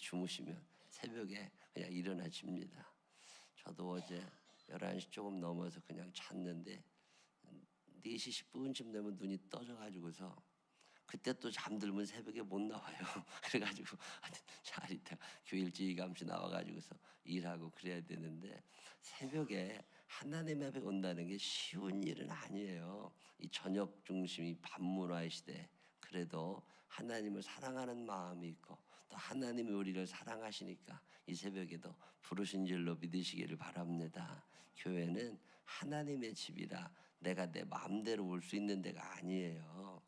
주무시면 새벽에 그냥 일어나십니다. 저도 어제 11시 조금 넘어서 그냥 잤는데 4시 10분쯤 되면 눈이 떠져가지고서 그때 또 잠들면 새벽에 못 나와요. 그래가지고 잘 있다 교회 일찍 감시 나와가지고서 일하고 그래야 되는데 새벽에 하나님 앞에 온다는 게 쉬운 일은 아니에요. 이 저녁 중심이 반문화의 시대. 그래도 하나님을 사랑하는 마음이 있고 또 하나님이 우리를 사랑하시니까 이 새벽에도 부르신 줄로 믿으시기를 바랍니다. 교회는 하나님의 집이라 내가 내 마음대로 올 수 있는 데가 아니에요.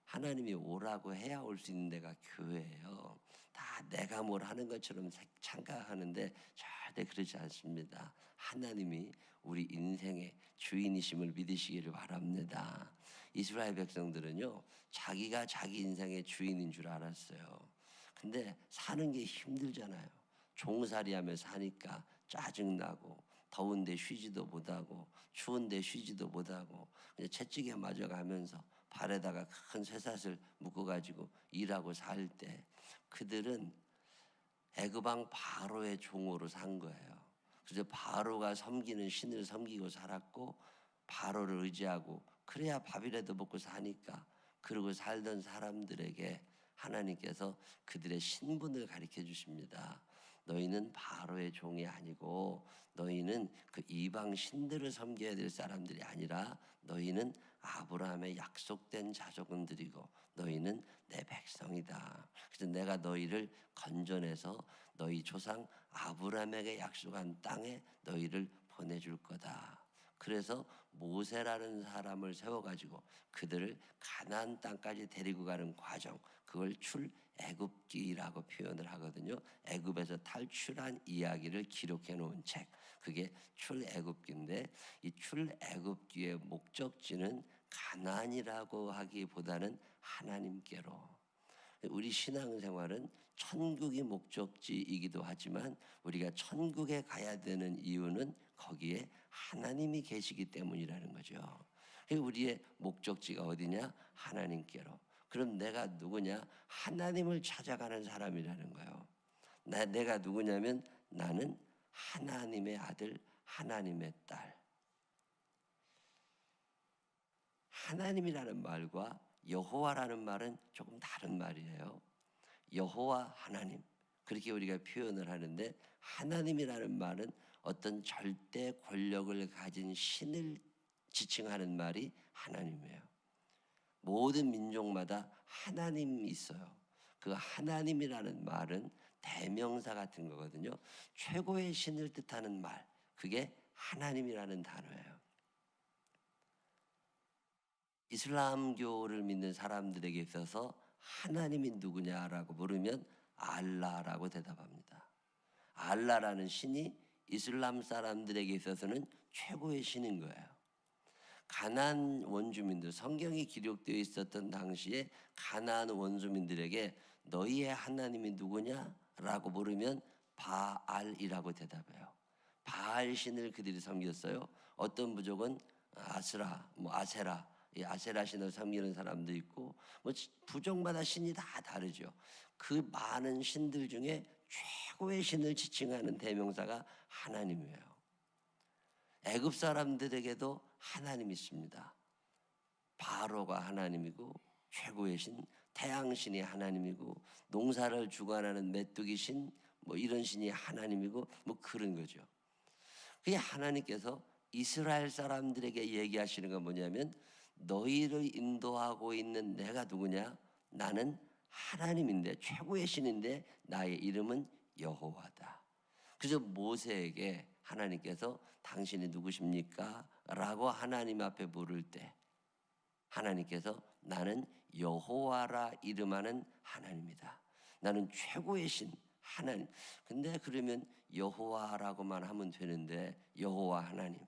하나님이 오라고 해야 올 수 있는 데가 교회예요. 다 내가 뭘 하는 것처럼 착각하는데 절대 그렇지 않습니다. 하나님이 우리 인생의 주인이심을 믿으시기를 바랍니다. 이스라엘 백성들은요, 자기가 자기 인생의 주인인 줄 알았어요. 근데 사는 게 힘들잖아요. 종살이하며 사니까 짜증나고 더운데 쉬지도 못하고 추운데 쉬지도 못하고 그냥 채찍에 맞아가면서 발에다가 큰 쇠사슬 묶어가지고 일하고 살 때 그들은 애굽왕 바로의 종으로 산 거예요. 그래서 바로가 섬기는 신을 섬기고 살았고 바로를 의지하고 그래야 밥이라도 먹고 사니까 그러고 살던 사람들에게 하나님께서 그들의 신분을 가르쳐 주십니다. 너희는 바로의 종이 아니고 너희는 그 이방 신들을 섬겨야 될 사람들이 아니라 너희는 아브라함의 약속된 자손들이고 너희는 내 백성이다. 그래서 내가 너희를 건져내서 너희 조상 아브라함에게 약속한 땅에 너희를 보내줄 거다. 그래서 모세라는 사람을 세워가지고 그들을 가나안 땅까지 데리고 가는 과정, 그걸 출애굽기라고 표현을 하거든요. 애굽에서 탈출한 이야기를 기록해 놓은 책, 그게 출애굽기인데 이 출애굽기의 목적지는 가나안이라고 하기보다는 하나님께로. 우리 신앙생활은 천국이 목적지이기도 하지만 우리가 천국에 가야 되는 이유는 거기에 하나님이 계시기 때문이라는 거죠. 우리의 목적지가 어디냐? 하나님께로. 그럼 내가 누구냐? 하나님을 찾아가는 사람이라는 거예요. 내가 누구냐면 나는 하나님의 아들, 하나님의 딸. 하나님이라는 말과 여호와라는 말은 조금 다른 말이에요. 여호와 하나님, 그렇게 우리가 표현을 하는데 하나님이라는 말은 어떤 절대 권력을 가진 신을 지칭하는 말이 하나님이에요. 모든 민족마다 하나님이 있어요. 그 하나님이라는 말은 대명사 같은 거거든요. 최고의 신을 뜻하는 말, 그게 하나님이라는 단어예요. 이슬람교를 믿는 사람들에게 있어서 하나님이 누구냐라고 물으면 알라라고 대답합니다. 알라라는 신이 이슬람 사람들에게 있어서는 최고의 신인 거예요. 가나안 원주민들, 성경이 기록되어 있었던 당시에 가나안 원주민들에게 너희의 하나님이 누구냐라고 물으면 바알이라고 대답해요. 바알 신을 그들이 섬겼어요. 어떤 부족은 아스라, 아세라, 이 아세라 신을 섬기는 사람도 있고 부족마다 신이 다 다르죠. 그 많은 신들 중에 최고의 신을 지칭하는 대명사가 하나님이에요. 애굽 사람들에게도 하나님이 있습니다. 바로가 하나님이고 최고의 신, 태양신이 하나님이고 농사를 주관하는 메뚜기 신, 이런 신이 하나님이고 그런 거죠. 그게 하나님께서 이스라엘 사람들에게 얘기하시는 건 뭐냐면 너희를 인도하고 있는 내가 누구냐? 나는 하나님인데 최고의 신인데 나의 이름은 여호와다. 그래서 모세에게 하나님께서 당신이 누구십니까? 라고 하나님 앞에 물을 때 하나님께서 나는 여호와라 이름하는 하나님이다. 나는 최고의 신 하나님. 근데 그러면 여호와라고만 하면 되는데 여호와 하나님.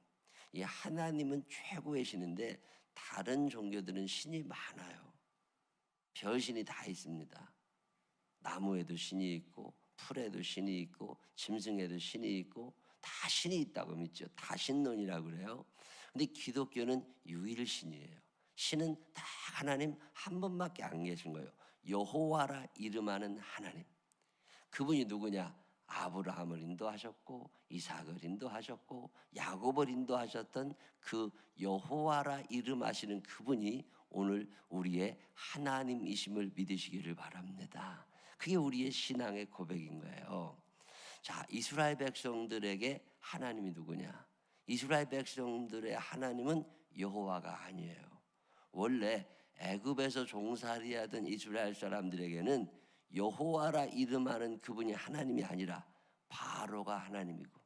이 하나님은 최고의 신인데 다른 종교들은 신이 많아요. 별신이 다 있습니다. 나무에도 신이 있고 풀에도 신이 있고 짐승에도 신이 있고 다 신이 있다고 믿죠. 다 신론이라고 그래요. 근데 기독교는 유일신이에요. 신은 다 하나님 한 분밖에 안 계신 거예요. 여호와라 이름하는 하나님. 그분이 누구냐? 아브라함을 인도하셨고 이삭을 인도하셨고 야곱을 인도하셨던 그 여호와라 이름하시는 그분이 오늘 우리의 하나님이심을 믿으시기를 바랍니다. 그게 우리의 신앙의 고백인 거예요. 자, 이스라엘 백성들에게 하나님이 누구냐? 이스라엘 백성들의 하나님은 여호와가 아니에요. 원래 애굽에서 종살이하던 이스라엘 사람들에게는 여호와라 이름하는 그분이 하나님이 아니라 바로가 하나님이고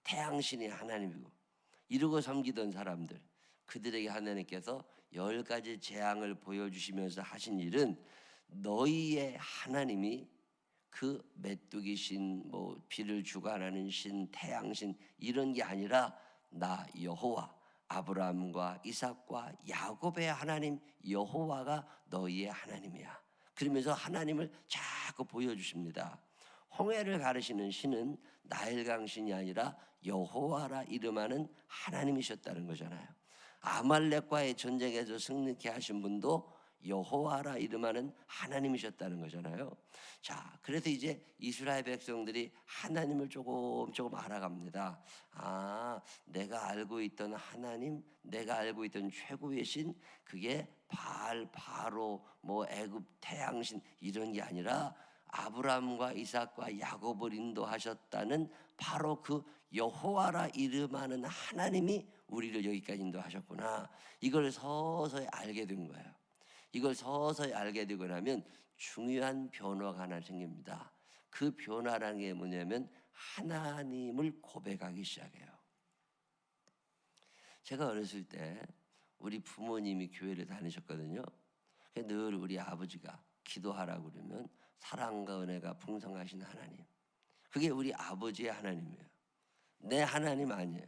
태양신이 하나님이고 이루고 섬기던 사람들, 그들에게 하나님께서 10가지 재앙을 보여주시면서 하신 일은 너희의 하나님이 그 메뚜기 신, 비를 주관하는 신, 태양신 이런 게 아니라 나 여호와, 아브라함과 이삭과 야곱의 하나님 여호와가 너희의 하나님이야. 그러면서 하나님을 자꾸 보여주십니다. 홍해를 가르시는 신은 나일강 신이 아니라 여호와라 이름하는 하나님이셨다는 거잖아요. 아말렉과의 전쟁에서 승리케 하신 분도 여호와라 이름하는 하나님이셨다는 거잖아요. 자, 그래서 이제 이스라엘 백성들이 하나님을 조금 알아갑니다. 아, 내가 알고 있던 하나님, 내가 알고 있던 최고의 신, 그게 바로 애굽 태양신 이런 게 아니라 아브라함과 이삭과 야곱을 인도하셨다는 바로 그 여호와라 이름하는 하나님이 우리를 여기까지 인도하셨구나. 이걸 서서히 알게 된 거예요. 이걸 서서히 알게 되고 나면 중요한 변화가 하나 생깁니다. 그 변화라는 게 뭐냐면 하나님을 고백하기 시작해요. 제가 어렸을 때 우리 부모님이 교회를 다니셨거든요. 늘 우리 아버지가 기도하라고 그러면 사랑과 은혜가 풍성하신 하나님, 그게 우리 아버지의 하나님이에요. 내 하나님 아니에요.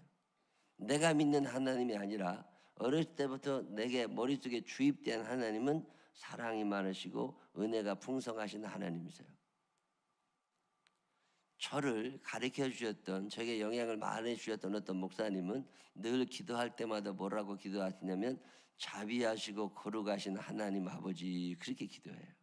내가 믿는 하나님이 아니라 어렸을 때부터 내게 머릿속에 주입된 하나님은 사랑이 많으시고 은혜가 풍성하신 하나님이세요. 저를 가르쳐 주셨던, 저에게 영향을 많이 주셨던 어떤 목사님은 늘 기도할 때마다 뭐라고 기도하시냐면 자비하시고 거룩하신 하나님 아버지, 그렇게 기도해요.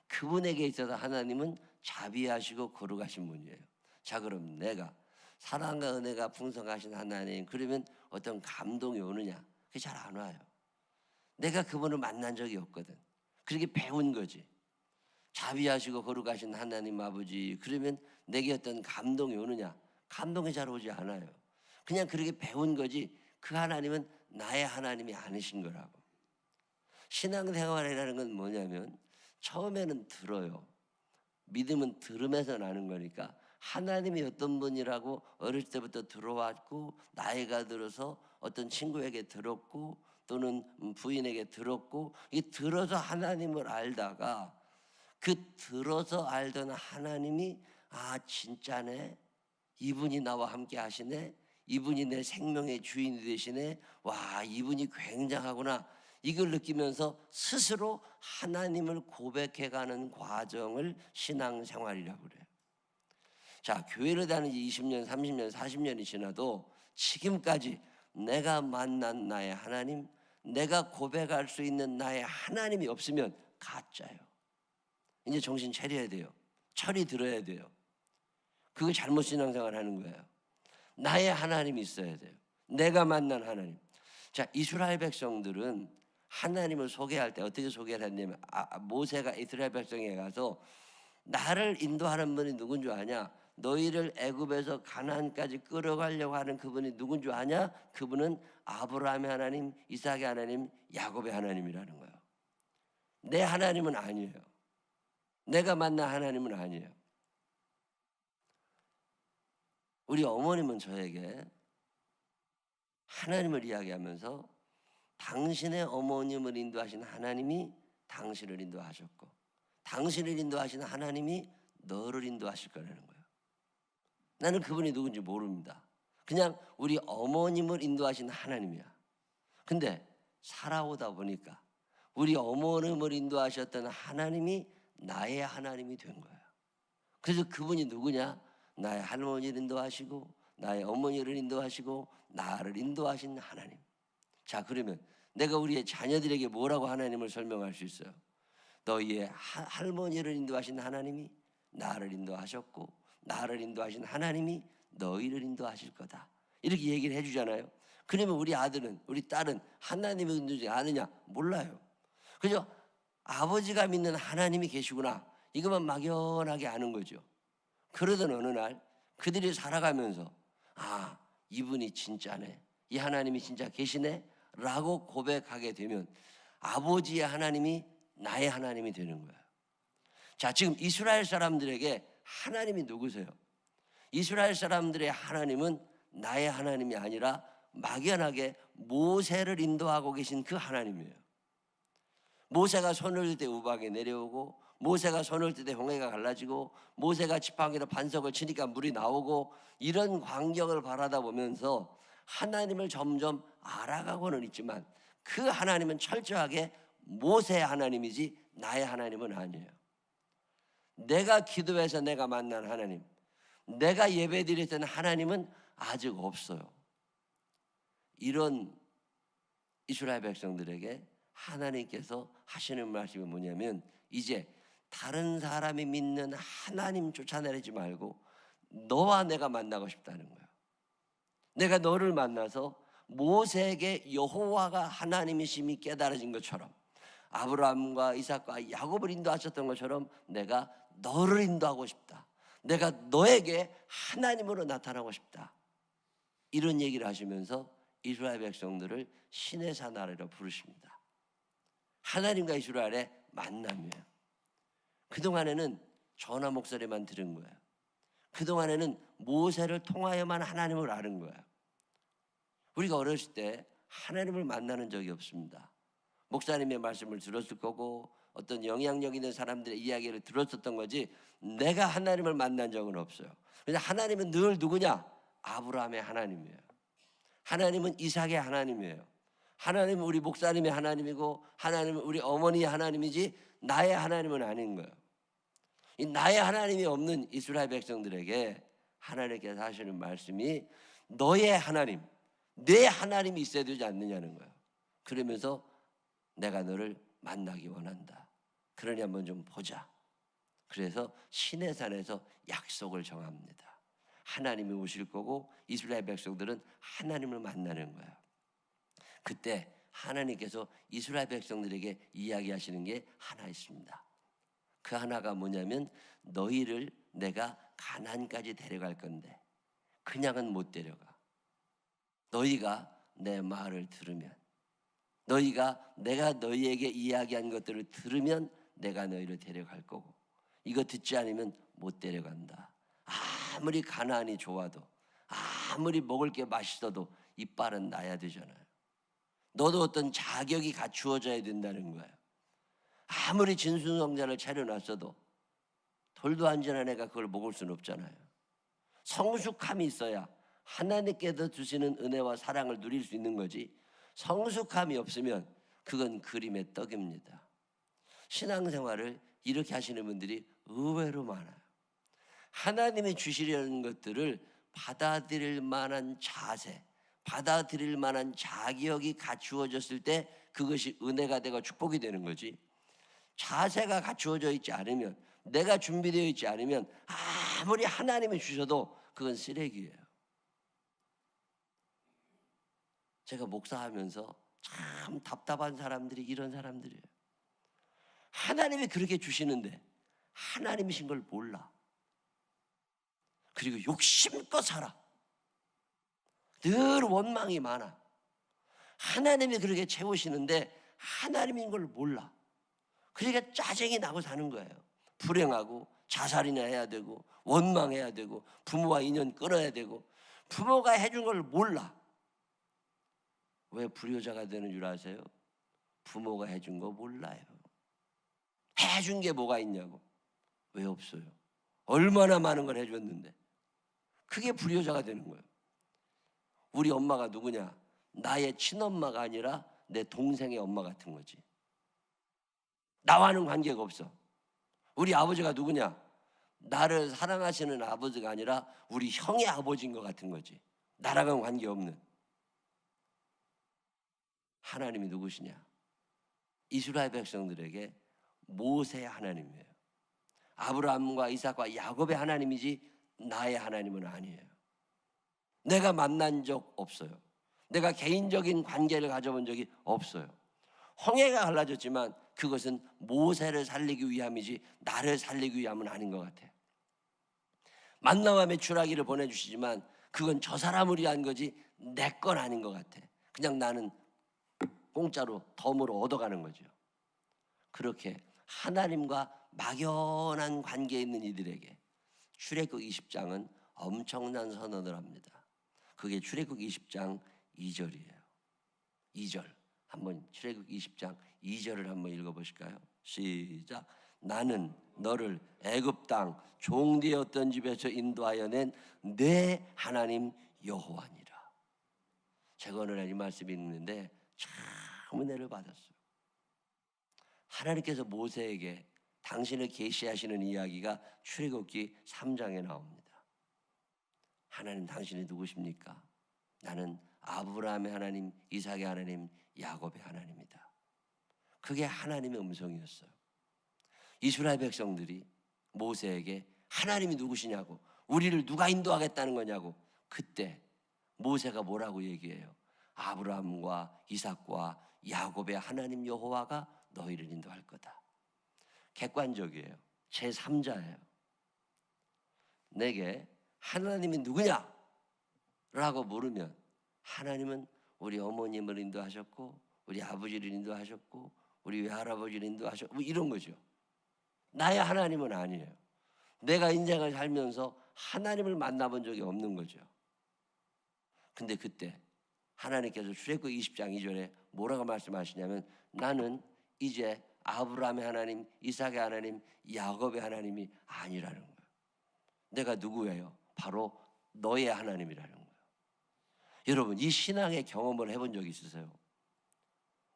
그분에게 있어서 하나님은 자비하시고 거룩하신 분이에요. 자, 그럼 내가 사랑과 은혜가 풍성하신 하나님, 그러면 어떤 감동이 오느냐? 그게 잘 안 와요. 내가 그분을 만난 적이 없거든. 그렇게 배운 거지. 자비하시고 거룩하신 하나님 아버지, 그러면 내게 어떤 감동이 오느냐? 감동이 잘 오지 않아요. 그냥 그렇게 배운 거지 그 하나님은 나의 하나님이 아니신 거라고. 신앙생활이라는 건 뭐냐면 처음에는 들어요. 믿음은 들으면서 나는 거니까 하나님이 어떤 분이라고 어릴 때부터 들어왔고 나이가 들어서 어떤 친구에게 들었고 또는 부인에게 들었고 이 들어서 하나님을 알다가 그 들어서 알던 하나님이 아 진짜네, 이분이 나와 함께 하시네, 이분이 내 생명의 주인이 되시네, 와 이분이 굉장하구나, 이걸 느끼면서 스스로 하나님을 고백해가는 과정을 신앙생활이라고 그래요. 자, 교회를 다닌 지 20년, 30년, 40년이 지나도 지금까지 내가 만난 나의 하나님, 내가 고백할 수 있는 나의 하나님이 없으면 가짜예요. 이제 정신 차려야 돼요. 철이 들어야 돼요. 그거 잘못 신앙생활 하는 거예요. 나의 하나님이 있어야 돼요. 내가 만난 하나님. 자, 이스라엘 백성들은 하나님을 소개할 때 어떻게 소개를 했냐면 모세가 이스라엘 백성에 가서 나를 인도하는 분이 누군 줄 아냐? 너희를 애굽에서 가나안까지 끌어가려고 하는 그분이 누군 줄 아냐? 그분은 아브라함의 하나님, 이삭의 하나님, 야곱의 하나님이라는 거예요. 내 하나님은 아니에요. 내가 만난 하나님은 아니에요. 우리 어머님은 저에게 하나님을 이야기하면서 당신의 어머님을 인도하신 하나님이 당신을 인도하셨고 당신을 인도하신 하나님이 너를 인도하실 거라는 거예요. 나는 그분이 누군지 모릅니다. 그냥 우리 어머님을 인도하신 하나님이야. 근데 살아오다 보니까 우리 어머님을 인도하셨던 하나님이 나의 하나님이 된 거예요. 그래서 그분이 누구냐? 나의 할머니를 인도하시고 나의 어머니를 인도하시고 나를 인도하신 하나님. 자, 그러면 내가 우리의 자녀들에게 뭐라고 하나님을 설명할 수 있어요? 너희의 할머니를 인도하신 하나님이, 나를 인도하셨고 나를 인도하신 하나님이 너희를 인도하실 거다. 이렇게 얘기를 해주잖아요. 그러면 우리 아들은, 우리 딸은 하나님을 인도하지 아느냐? 몰라요. 그죠? 아버지가 믿는 하나님이 계시구나, 이것만 막연하게 아는 거죠. 그러던 어느 날 그들이 살아가면서 아, 이분이 진짜네, 이 하나님이 진짜 계시네 라고 고백하게 되면 아버지의 하나님이 나의 하나님이 되는 거예요. 자, 지금 이스라엘 사람들에게 하나님이 누구세요? 이스라엘 사람들의 하나님은 나의 하나님이 아니라 막연하게 모세를 인도하고 계신 그 하나님이에요. 모세가 손을 들 때 우박이 내려오고, 모세가 손을 들 때 홍해가 갈라지고, 모세가 지팡이로 반석을 치니까 물이 나오고, 이런 광경을 바라다 보면서 하나님을 점점 알아가고는 있지만 그 하나님은 철저하게 모세의 하나님이지 나의 하나님은 아니에요. 내가 기도해서 내가 만난 하나님, 내가 예배드렸던 하나님은 아직 없어요. 이런 이스라엘 백성들에게 하나님께서 하시는 말씀이 뭐냐면, 이제 다른 사람이 믿는 하나님 쫓아내지 말고 너와 내가 만나고 싶다는 거예요. 내가 너를 만나서 모세에게 여호와가 하나님이심이 깨달아진 것처럼, 아브라함과 이삭과 야곱을 인도하셨던 것처럼 내가 너를 인도하고 싶다. 내가 너에게 하나님으로 나타나고 싶다. 이런 얘기를 하시면서 이스라엘 백성들을 신의 사나리로 부르십니다. 하나님과 이스라엘의 만남이에요. 그동안에는 전화 목소리만 들은 거예요. 그동안에는 모세를 통하여만 하나님을 아는 거예요. 우리가 어렸을 때 하나님을 만나는 적이 없습니다. 목사님의 말씀을 들었을 거고 어떤 영향력 있는 사람들의 이야기를 들었었던 거지, 내가 하나님을 만난 적은 없어요. 그래서 하나님은 늘 누구냐? 아브라함의 하나님이에요. 하나님은 이삭의 하나님이에요. 하나님은 우리 목사님의 하나님이고, 하나님은 우리 어머니의 하나님이지 나의 하나님은 아닌 거예요. 이 나의 하나님이 없는 이스라엘 백성들에게 하나님께서 하시는 말씀이 너의 하나님, 내 하나님이 있어야 되지 않느냐는 거예요. 그러면서 내가 너를 만나기 원한다. 그러니 한번 좀 보자. 그래서 시내산에서 약속을 정합니다. 하나님이 오실 거고 이스라엘 백성들은 하나님을 만나는 거예요. 그때 하나님께서 이스라엘 백성들에게 이야기하시는 게 하나 있습니다. 그 하나가 뭐냐면, 너희를 내가 가나안까지 데려갈 건데 그냥은 못 데려가. 너희가 내 말을 들으면, 너희가 내가 너희에게 이야기한 것들을 들으면 내가 너희를 데려갈 거고, 이거 듣지 않으면 못 데려간다. 아무리 가나안이 좋아도, 아무리 먹을 게 맛있어도 이빨은 나야 되잖아요. 너도 어떤 자격이 갖추어져야 된다는 거예요. 아무리 진수성찬을 차려놨어도 돌도 안 지난 애가 그걸 먹을 수는 없잖아요. 성숙함이 있어야 하나님께서 주시는 은혜와 사랑을 누릴 수 있는 거지, 성숙함이 없으면 그건 그림의 떡입니다. 신앙생활을 이렇게 하시는 분들이 의외로 많아요. 하나님이 주시려는 것들을 받아들일 만한 자세, 받아들일 만한 자격이 갖추어졌을 때 그것이 은혜가 되고 축복이 되는 거지, 자세가 갖추어져 있지 않으면, 내가 준비되어 있지 않으면 아무리 하나님이 주셔도 그건 쓰레기예요. 제가 목사하면서 참 답답한 사람들이 이런 사람들이에요. 하나님이 그렇게 주시는데 하나님이신 걸 몰라. 그리고 욕심껏 살아. 늘 원망이 많아. 하나님이 그렇게 채우시는데 하나님인 걸 몰라. 그러니까 짜증이 나고 사는 거예요. 불행하고 자살이나 해야 되고 원망해야 되고 부모와 인연 끊어야 되고, 부모가 해준 걸 몰라. 왜 불효자가 되는 줄 아세요? 부모가 해준 거 몰라요. 해준 게 뭐가 있냐고. 왜 없어요? 얼마나 많은 걸 해줬는데. 그게 불효자가 되는 거예요. 우리 엄마가 누구냐? 나의 친엄마가 아니라 내 동생의 엄마 같은 거지. 나와는 관계가 없어. 우리 아버지가 누구냐? 나를 사랑하시는 아버지가 아니라 우리 형의 아버지인 것 같은 거지. 나랑은 관계없는. 하나님이 누구시냐? 이스라엘 백성들에게 모세의 하나님이에요. 아브라함과 이삭과 야곱의 하나님이지 나의 하나님은 아니에요. 내가 만난 적 없어요. 내가 개인적인 관계를 가져본 적이 없어요. 홍해가 갈라졌지만 그것은 모세를 살리기 위함이지 나를 살리기 위함은 아닌 것 같아요. 만나와 메추라기를 보내주시지만 그건 저 사람을 위한 거지 내 건 아닌 것 같아. 그냥 나는 공짜로 덤으로 얻어가는 거죠. 그렇게 하나님과 막연한 관계에 있는 이들에게 출애굽 20장은 엄청난 선언을 합니다. 그게 출애굽 20장 2절이에요. 2절 한번 출애굽 20장 2절을 한번 읽어보실까요? 시작. 나는 너를 애굽 땅 종되었던 집에서 인도하여 낸 내 하나님 여호와니라. 제가 오늘 이 말씀 읽는데 참 은혜를 받았어요. 하나님께서 모세에게 당신을 계시하시는 이야기가 출애굽기 3장에 나옵니다. 하나님 당신이 누구십니까? 나는 아브라함의 하나님, 이삭의 하나님, 야곱의 하나님이다. 그게 하나님의 음성이었어요. 이스라엘 백성들이 모세에게 하나님이 누구시냐고, 우리를 누가 인도하겠다는 거냐고, 그때 모세가 뭐라고 얘기해요? 아브라함과 이삭과 야곱의 하나님 여호와가 너희를 인도할 거다. 객관적이에요. 제3자예요. 내게 하나님이 누구냐? 라고 물으면 하나님은 우리 어머님을 인도하셨고 우리 아버지를 인도하셨고 우리 외할아버지를 인도하셨고 뭐 이런 거죠. 나의 하나님은 아니에요. 내가 인생을 살면서 하나님을 만나본 적이 없는 거죠. 근데 그때 하나님께서 출애굽 20장 2절에 뭐라고 말씀하시냐면 나는 이제 아브라함의 하나님, 이삭의 하나님, 야곱의 하나님이 아니라는 거예요. 내가 누구예요? 바로 너의 하나님이라는 거예요. 여러분, 이 신앙의 경험을 해본 적 있으세요?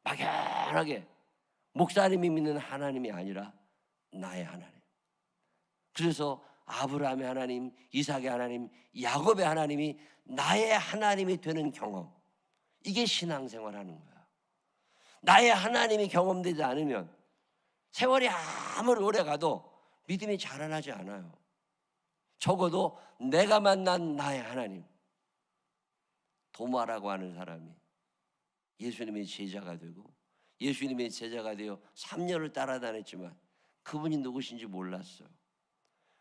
막연하게 목사님이 믿는 하나님이 아니라 나의 하나님. 그래서 아브라함의 하나님, 이삭의 하나님, 야곱의 하나님이 나의 하나님이 되는 경험, 이게 신앙생활하는 거야. 나의 하나님이 경험되지 않으면 세월이 아무리 오래 가도 믿음이 자라나지 않아요. 적어도 내가 만난 나의 하나님, 도마라고 하는 사람이 예수님의 제자가 되고 예수님의 제자가 되어 3년을 따라다녔지만 그분이 누구신지 몰랐어요.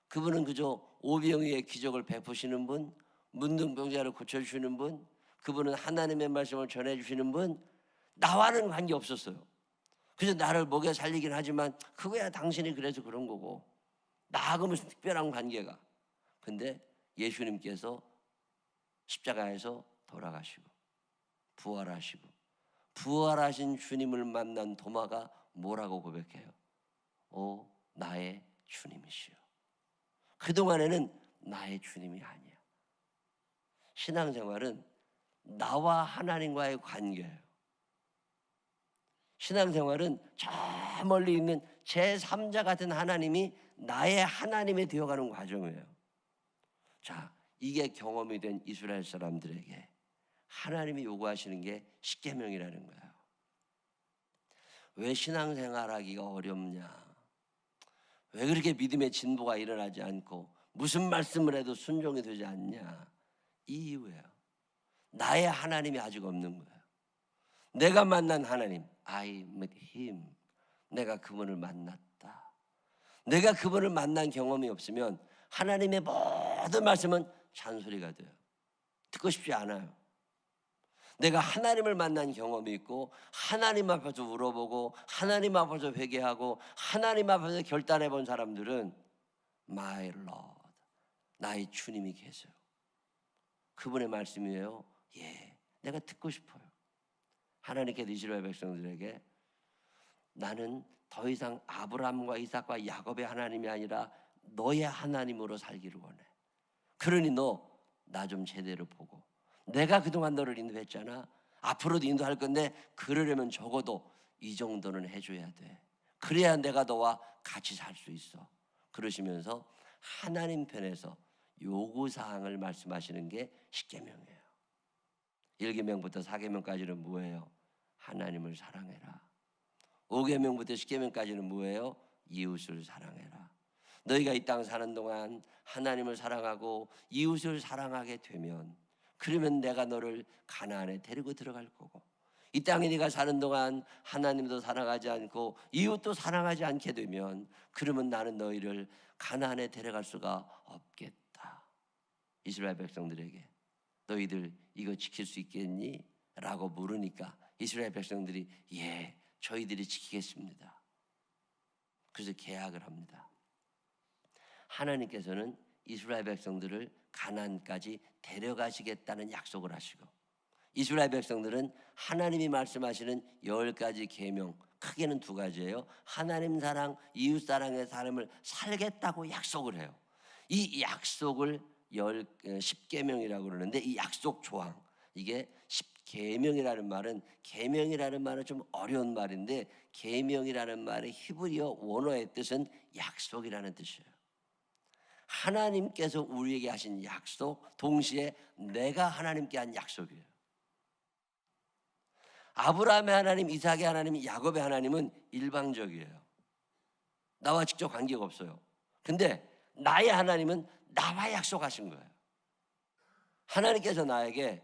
그분은 그저 오병이의 기적을 베푸시는 분, 문둥병자를 고쳐주시는 분, 그분은 하나님의 말씀을 전해주시는 분, 나와는 관계 없었어요. 그래서 나를 먹여 살리긴 하지만 그거야 당신이 그래서 그런 거고 나하고 무슨 특별한 관계가. 근데 예수님께서 십자가에서 돌아가시고 부활하시고 부활하신 주님을 만난 도마가 뭐라고 고백해요? 오, 나의 주님이시여. 그동안에는 나의 주님이 아니야. 신앙생활은 나와 하나님과의 관계예요. 신앙생활은 저 멀리 있는 제3자 같은 하나님이 나의 하나님이 되어가는 과정이에요. 자, 이게 경험이 된 이스라엘 사람들에게 하나님이 요구하시는 게 십계명이라는 거예요. 왜 신앙생활하기가 어렵냐? 왜 그렇게 믿음의 진보가 일어나지 않고 무슨 말씀을 해도 순종이 되지 않냐? 이 이유예요. 나의 하나님이 아직 없는 거예요. 내가 만난 하나님, I met him. 내가 그분을 만났다. 내가 그분을 만난 경험이 없으면 하나님의 모든 말씀은 잔소리가 돼요. 듣고 싶지 않아요. 내가 하나님을 만난 경험이 있고 하나님 앞에서 물어보고 하나님 앞에서 회개하고 하나님 앞에서 결단해 본 사람들은 My Lord, 나의 주님이 계세요. 그분의 말씀이에요. 예, 내가 듣고 싶어요. 하나님께서 이스라엘 백성들에게 나는 더 이상 아브라함과 이삭과 야곱의 하나님이 아니라 너의 하나님으로 살기를 원해. 그러니 너 나 좀 제대로 보고, 내가 그동안 너를 인도했잖아. 앞으로도 인도할 건데 그러려면 적어도 이 정도는 해줘야 돼. 그래야 내가 너와 같이 살 수 있어. 그러시면서 하나님 편에서 요구사항을 말씀하시는 게 십계명이에요. 1계명부터 4계명까지는 뭐예요? 하나님을 사랑해라. 5계명부터 10계명까지는 뭐예요? 이웃을 사랑해라. 너희가 이 땅 사는 동안 하나님을 사랑하고 이웃을 사랑하게 되면, 그러면 내가 너를 가나안에 데리고 들어갈 거고, 이 땅에 네가 사는 동안 하나님도 사랑하지 않고 이웃도 사랑하지 않게 되면, 그러면 나는 너희를 가나안에 데려갈 수가 없겠다. 이스라엘 백성들에게 너희들 이거 지킬 수 있겠니? 라고 물으니까 이스라엘 백성들이 예, 저희들이 지키겠습니다. 그래서 계약을 합니다. 하나님께서는 이스라엘 백성들을 가나안까지 데려가시겠다는 약속을 하시고, 이스라엘 백성들은 하나님이 말씀하시는 10가지 계명, 크게는 2가지예요. 하나님 사랑, 이웃 사랑의 삶을 살겠다고 약속을 해요. 이 약속을 10계명이라고 그러는데, 이 약속 조항, 이게 10계명이라는 말은, 계명이라는 말은 좀 어려운 말인데, 계명이라는 말의 히브리어 원어의 뜻은 약속이라는 뜻이에요. 하나님께서 우리에게 하신 약속, 동시에 내가 하나님께 한 약속이에요. 아브라함의 하나님, 이삭의 하나님, 야곱의 하나님은 일방적이에요. 나와 직접 관계가 없어요. 근데 나의 하나님은 나와 약속하신 거예요. 하나님께서 나에게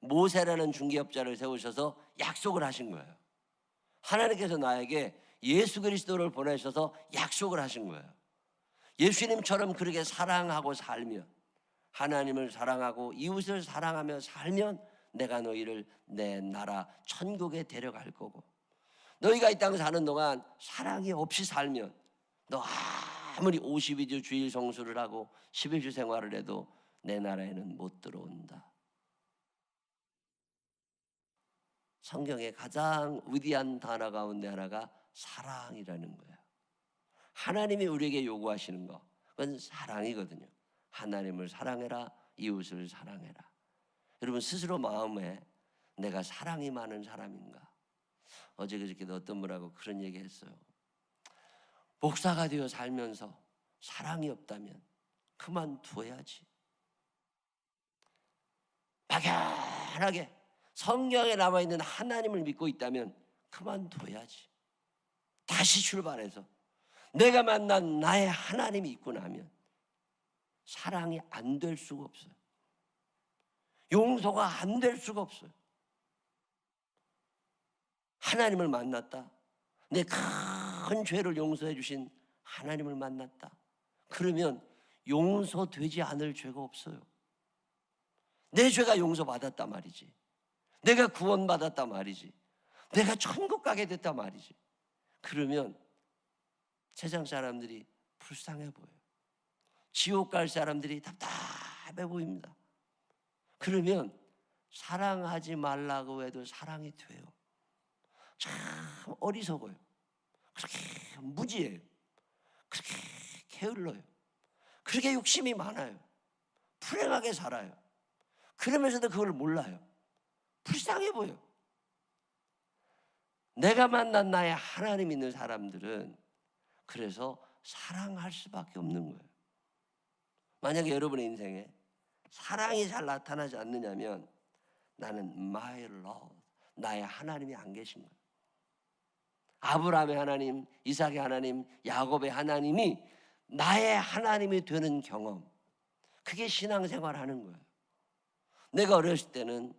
모세라는 중개업자를 세우셔서 약속을 하신 거예요. 하나님께서 나에게 예수 그리스도를 보내셔서 약속을 하신 거예요. 예수님처럼 그렇게 사랑하고 살면, 하나님을 사랑하고 이웃을 사랑하며 살면 내가 너희를 내 나라 천국에 데려갈 거고, 너희가 이 땅 사는 동안 사랑이 없이 살면, 너 아무리 52주 주일 성수를 하고 11주 생활을 해도 내 나라에는 못 들어온다. 성경의 가장 위대한 단어 가운데 하나가 사랑이라는 거예요. 하나님이 우리에게 요구하시는 거, 그건 사랑이거든요. 하나님을 사랑해라, 이웃을 사랑해라. 여러분 스스로 마음에 내가 사랑이 많은 사람인가? 어제 그저께도 어떤 분하고 그런 얘기 했어요. 목사가 되어 살면서 사랑이 없다면 그만둬야지. 막연하게 성경에 남아있는 하나님을 믿고 있다면 그만둬야지. 다시 출발해서 내가 만난 나의 하나님이 있고 나면 사랑이 안 될 수가 없어요. 용서가 안 될 수가 없어요. 하나님을 만났다. 내 큰 죄를 용서해 주신 하나님을 만났다. 그러면 용서되지 않을 죄가 없어요. 내 죄가 용서받았단 말이지. 내가 구원받았단 말이지. 내가 천국 가게 됐단 말이지. 그러면 세상 사람들이 불쌍해 보여요. 지옥 갈 사람들이 답답해 보입니다. 그러면 사랑하지 말라고 해도 사랑이 돼요. 참 어리석어요. 그렇게 무지해요. 그렇게 게을러요. 그렇게 욕심이 많아요. 불행하게 살아요. 그러면서도 그걸 몰라요. 불쌍해 보여. 내가 만난 나의 하나님 있는 사람들은 그래서 사랑할 수밖에 없는 거예요. 만약에 여러분의 인생에 사랑이 잘 나타나지 않느냐면 나는 my love, 나의 하나님이 안 계신 거예요. 아브라함의 하나님, 이삭의 하나님, 야곱의 하나님이 나의 하나님이 되는 경험, 그게 신앙생활하는 거예요. 내가 어렸을 때는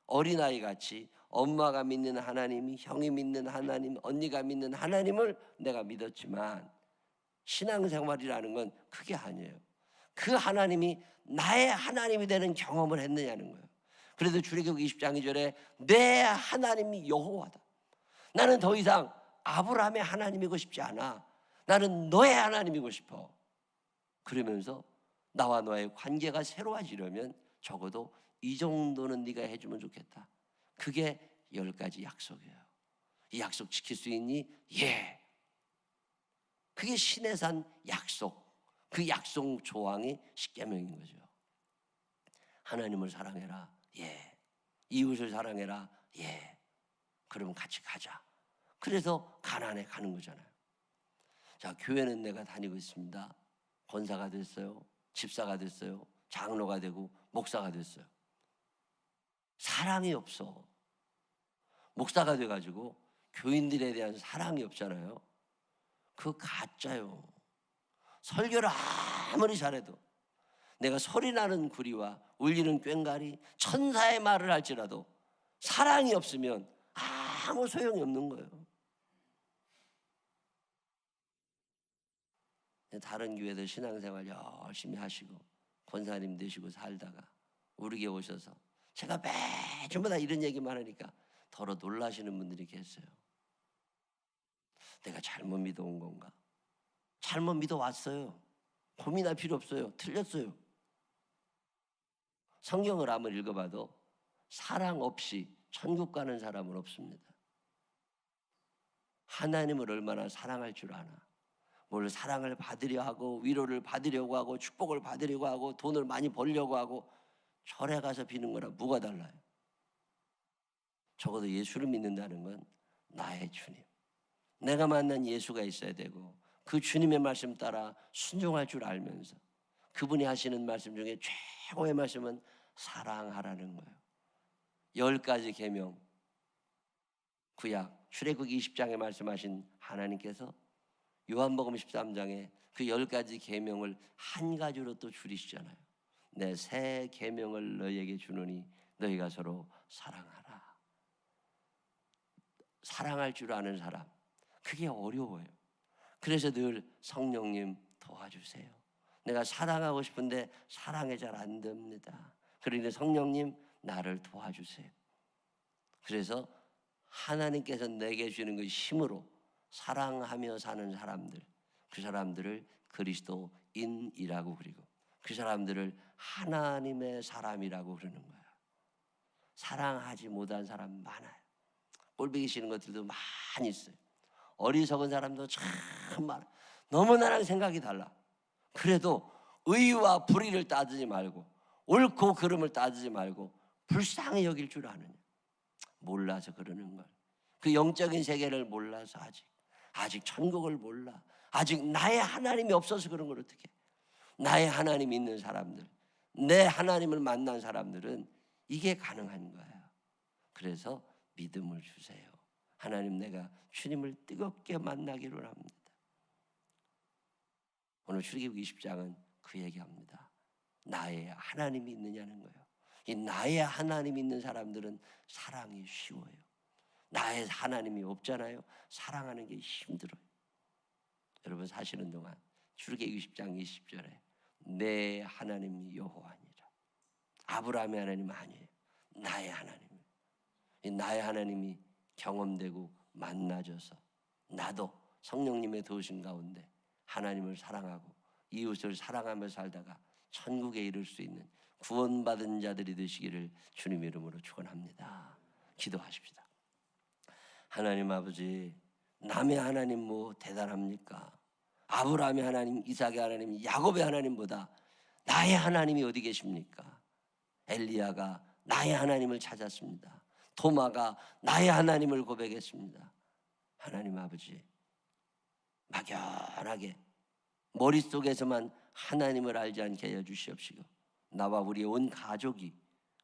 어린아이 같이 엄마가 믿는 하나님, 형이 믿는 하나님, 언니가 믿는 하나님을 내가 믿었지만 신앙생활이라는 건 그게 아니에요. 그 하나님이 나의 하나님이 되는 경험을 했느냐는 거예요. 그래도 출애굽기 20장 2절에 내 하나님이 여호와다. 나는 더 이상 아브라함의 하나님이고 싶지 않아. 나는 너의 하나님이고 싶어. 그러면서 나와 너의 관계가 새로워지려면 적어도 이 정도는 네가 해주면 좋겠다. 그게 10가지 약속이에요. 이 약속 지킬 수 있니? 예. 그게 신의 산 약속. 그 약속 조항이 십계명인 거죠. 하나님을 사랑해라. 예. 이웃을 사랑해라. 예. 그러면 같이 가자. 그래서 가나안에 가는 거잖아요. 자, 교회는 내가 다니고 있습니다. 권사가 됐어요. 집사가 됐어요. 장로가 되고 목사가 됐어요. 사랑이 없어. 목사가 돼가지고 교인들에 대한 사랑이 없잖아요. 그거 가짜요. 설교를 아무리 잘해도 내가 소리나는 구리와 울리는 꽹과리 천사의 말을 할지라도 사랑이 없으면 아무 소용이 없는 거예요. 다른 교회도 신앙생활 열심히 하시고 권사님 되시고 살다가 우리 교회 오셔서 제가 매주마다 이런 얘기만 하니까 더러 놀라시는 분들이 계세요. 내가 잘못 믿어온 건가? 잘못 믿어왔어요. 고민할 필요 없어요. 틀렸어요. 성경을 한번 읽어봐도 사랑 없이 천국 가는 사람은 없습니다. 하나님을 얼마나 사랑할 줄 아나. 뭘 사랑을 받으려 하고 위로를 받으려고 하고 축복을 받으려고 하고 돈을 많이 벌려고 하고 절에 가서 비는 거랑 뭐가 달라요? 적어도 예수를 믿는다는 건 나의 주님, 내가 만난 예수가 있어야 되고 그 주님의 말씀 따라 순종할 줄 알면서 그분이 하시는 말씀 중에 최고의 말씀은 사랑하라는 거예요. 10가지 계명, 구약 출애굽기 20장에 말씀하신 하나님께서 요한복음 13장에 그 10가지 계명을 한 가지로 또 줄이시잖아요. 내 새 계명을 너희에게 주노니 너희가 서로 사랑하라. 사랑할 줄 아는 사람, 그게 어려워요. 그래서 늘 성령님 도와주세요. 내가 사랑하고 싶은데 사랑이 잘 안 됩니다. 그러니 성령님 나를 도와주세요. 그래서 하나님께서 내게 주는 그 힘으로 사랑하며 사는 사람들, 그 사람들을 그리스도인이라고 그리고 그 사람들을 하나님의 사람이라고 그러는 거야. 사랑하지 못한 사람 많아요. 꼴보기 싫은 것들도 많이 있어요. 어리석은 사람도 참 많아요. 너무 나랑 생각이 달라. 그래도 의와 불의를 따지지 말고 옳고 그름을 따지지 말고 불쌍히 여길 줄 아느냐. 몰라서 그러는 걸. 그 영적인 세계를 몰라서 아직 천국을 몰라. 아직 나의 하나님이 없어서 그런 걸 어떻게 해. 나의 하나님이 있는 사람들, 내 하나님을 만난 사람들은 이게 가능한 거예요. 그래서 믿음을 주세요. 하나님, 내가 주님을 뜨겁게 만나기를 합니다. 오늘 출애굽기 20장은 그 얘기합니다. 나의 하나님이 있느냐는 거예요. 이 나의 하나님이 있는 사람들은 사랑이 쉬워요. 나의 하나님이 없잖아요. 사랑하는 게 힘들어요. 여러분 사시는 동안 출애굽기 20장 20절에 내 하나님이 여호와니라. 아브라함의 하나님 아니에요. 나의 하나님. 이 나의 하나님이 경험되고 만나져서 나도 성령님의 도우심 가운데 하나님을 사랑하고 이웃을 사랑하며 살다가 천국에 이를 수 있는 구원받은 자들이 되시기를 주님 이름으로 축원합니다. 기도하십시다. 하나님 아버지, 남의 하나님 뭐 대단합니까? 아브라함의 하나님, 이삭의 하나님, 야곱의 하나님보다 나의 하나님이 어디 계십니까? 엘리야가 나의 하나님을 찾았습니다. 도마가 나의 하나님을 고백했습니다. 하나님 아버지, 막연하게 머릿속에서만 하나님을 알지 않게 하여 주시옵시고 나와 우리의 온 가족이,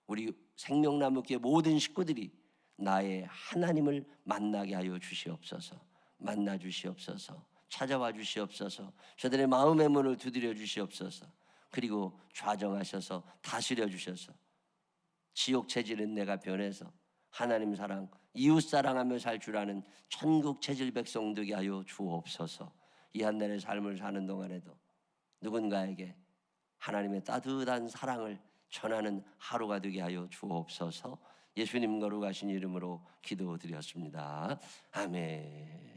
우리 생명나무교회 모든 식구들이 나의 하나님을 만나게 하여 주시옵소서. 만나 주시옵소서. 찾아와 주시옵소서. 저들의 마음의 문을 두드려 주시옵소서. 그리고 좌정하셔서 다스려 주셔서 지옥 체질은 내가 변해서 하나님 사랑, 이웃 사랑하며 살 줄 아는 천국 체질 백성 되게 하여 주옵소서. 이 한 날의 삶을 사는 동안에도 누군가에게 하나님의 따뜻한 사랑을 전하는 하루가 되게 하여 주옵소서. 예수님 거룩하신 이름으로 기도드렸습니다. 아멘.